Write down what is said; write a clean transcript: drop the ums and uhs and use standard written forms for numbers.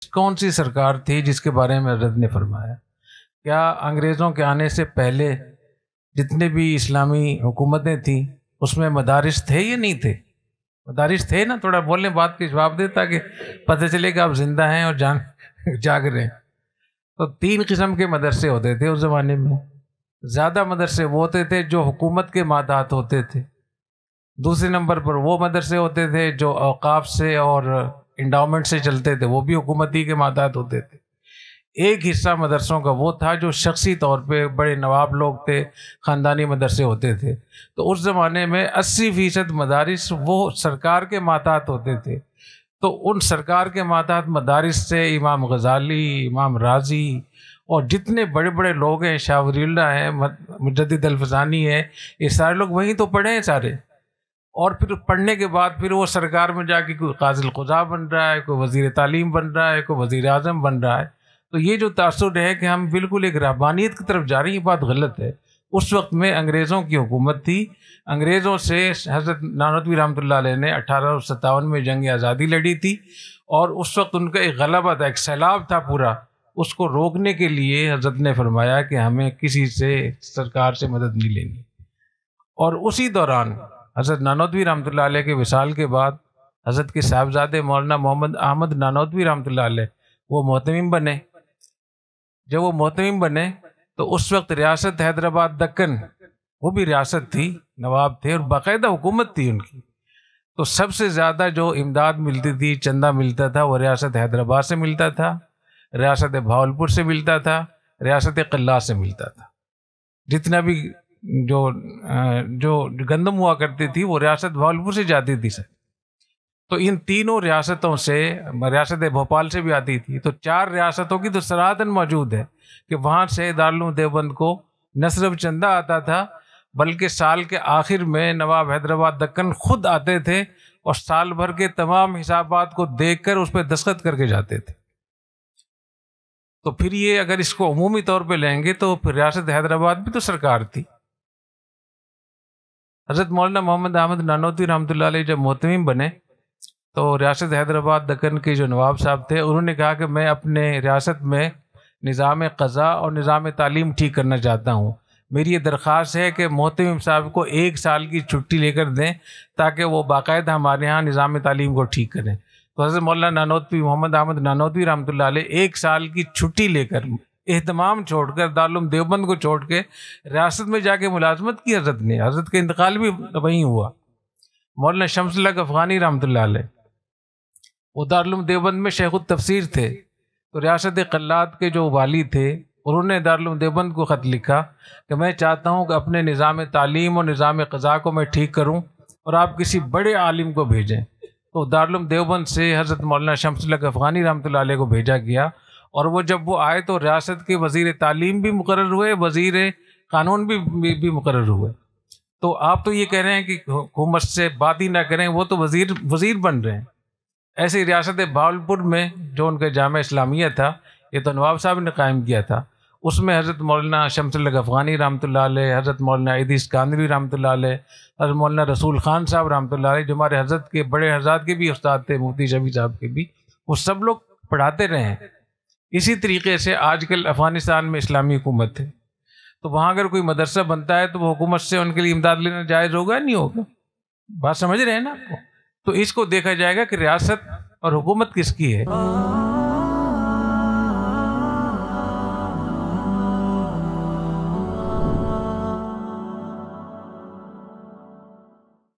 کون سی سرکار تھی جس کے بارے میں حضرت نے فرمایا؟ کیا انگریزوں کے آنے سے پہلے جتنے بھی اسلامی حکومتیں تھیں اس میں مدارس تھے یا نہیں تھے؟ مدارس تھے نا، تھوڑا بولنے بات کے جواب دے تاکہ پتہ چلے کہ آپ زندہ ہیں اور جاگ رہے ہیں۔ تو 3 قسم کے مدرسے ہوتے تھے اس زمانے میں۔ زیادہ مدرسے وہ ہوتے تھے جو حکومت کے مادات ہوتے تھے، دوسرے نمبر پر وہ مدرسے ہوتے تھے جو اوقاف سے اور انڈاؤمنٹ سے چلتے تھے، وہ بھی حکومتی کے مادات ہوتے تھے۔ ایک حصہ مدرسوں کا وہ تھا جو شخصی طور پہ بڑے نواب لوگ تھے، خاندانی مدرسے ہوتے تھے۔ تو اس زمانے میں 80% مدارس وہ سرکار کے ماتحت ہوتے تھے۔ تو ان سرکار کے ماتحت مدارس سے امام غزالی، امام رازی اور جتنے بڑے بڑے لوگ ہیں، شاہ ولی اللہ ہیں، مجدد الفسانی ہیں، یہ سارے لوگ وہیں تو پڑھے ہیں سارے۔ اور پھر پڑھنے کے بعد پھر وہ سرکار میں جا کے کوئی قاضی القضاء بن رہا ہے، کوئی وزیر تعلیم بن رہا ہے، کوئی وزیر اعظم بن رہا ہے۔ تو یہ جو تاثر ہے کہ ہم بالکل ایک رہبانیت کی طرف جا رہے ہیں، یہ بات غلط ہے۔ اس وقت میں انگریزوں کی حکومت تھی، انگریزوں سے حضرت نانوتوی رحمۃ اللہ علیہ نے 1857 میں جنگ آزادی لڑی تھی، اور اس وقت ان کا ایک غلبہ تھا، ایک سیلاب تھا پورا۔ اس کو روکنے کے لیے حضرت نے فرمایا کہ ہمیں کسی سے، سرکار سے مدد نہیں لینی۔ اور اسی دوران حضرت نانوتوی رحمۃ اللہ علیہ کے وصال کے بعد حضرت کے صاحبزادے مولانا محمد احمد نانوتوی رحمۃ اللہ علیہ وہ محتمم بنے۔ جب وہ محتمم بنے تو اس وقت ریاست حیدرآباد دکن وہ بھی ریاست تھی، نواب تھے اور باقاعدہ حکومت تھی ان کی۔ تو سب سے زیادہ جو امداد ملتی تھی، چندہ ملتا تھا، وہ ریاست حیدرآباد سے ملتا تھا، ریاست بھاولپور سے ملتا تھا، ریاست قلات سے ملتا تھا۔ جتنا بھی جو گندم ہوا کرتی تھی وہ ریاست بھاولپور سے جاتی تھی سر۔ تو ان تینوں ریاستوں سے، ریاست بھوپال سے بھی آتی تھی، تو 4 ریاستوں کی تو سراہتاً موجود ہے کہ وہاں سے دارالعلوم دیوبند کو نہ صرف چندہ آتا تھا بلکہ سال کے آخر میں نواب حیدرآباد دکن خود آتے تھے اور سال بھر کے تمام حسابات کو دیکھ کر اس پہ دستخط کر کے جاتے تھے۔ تو پھر یہ اگر اس کو عمومی طور پہ لیں گے تو پھر ریاست حیدرآباد بھی تو سرکار تھی۔ حضرت مولانا محمد احمد نانوتوی رحمۃ اللہ علیہ جب محتمم بنے تو ریاست حیدرآباد دکن کے جو نواب صاحب تھے انہوں نے کہا کہ میں اپنے ریاست میں نظام قضاء اور نظام تعلیم ٹھیک کرنا چاہتا ہوں، میری یہ درخواست ہے کہ محتمم صاحب کو 1 سال کی چھٹی لے کر دیں تاکہ وہ باقاعدہ ہمارے ہاں نظام تعلیم کو ٹھیک کریں۔ تو حضرت مولانا نانوتوی محمد احمد نانوتوی رحمۃ اللہ علیہ 1 سال کی چھٹی لے کر، اہتمام چھوڑ کر، دارالعلوم دیوبند کو چھوڑ کے ریاست میں جا کے ملازمت کی حضرت نے۔ حضرت کا انتقال بھی وہیں ہوا۔ مولانا شمس الحق افغانی رحمۃ اللہ علیہ وہ دارالعلوم دیوبند میں شیخ التفسیر تھے، تو ریاست قلات کے جو والی تھے انہوں نے دارالعلوم دیوبند کو خط لکھا کہ میں چاہتا ہوں کہ اپنے نظام تعلیم اور نظام قضاء کو میں ٹھیک کروں اور آپ کسی بڑے عالم کو بھیجیں۔ تو دارالعلوم دیوبند سے حضرت مولانا شمس الحق افغانی رحمۃ اللہ علیہ کو بھیجا گیا، اور وہ جب وہ آئے تو ریاست کے وزیر تعلیم بھی مقرر ہوئے، وزیر قانون بھی مقرر ہوئے۔ تو آپ تو یہ کہہ رہے ہیں کہ حکومت سے بات ہی نہ کریں، وہ تو وزیر بن رہے ہیں۔ ایسے ہی ریاست بھاولپور میں جو ان کا جامعہ اسلامیہ تھا، یہ تو نواب صاحب نے قائم کیا تھا، اس میں حضرت مولانا شمس الحق افغانی رحمۃ اللہ علیہ، حضرت مولانا ادریس کاندھوی رحمۃ اللہ علیہ، حضرت مولانا رسول خان صاحب رحمۃ اللہ علیہ، جو ہمارے حضرت کے بڑے حضرات کے بھی استاد تھے، مفتی شفیع صاحب کے بھی، وہ سب لوگ پڑھاتے رہے ہیں۔ اسی طریقے سے آج کل افغانستان میں اسلامی حکومت ہے، تو وہاں اگر کوئی مدرسہ بنتا ہے تو وہ حکومت سے ان کے لیے امداد لینا جائز ہوگا نہیں ہوگا؟ بات سمجھ رہے ہیں نا آپ کو؟ تو اس کو دیکھا جائے گا کہ ریاست اور حکومت کس کی ہے۔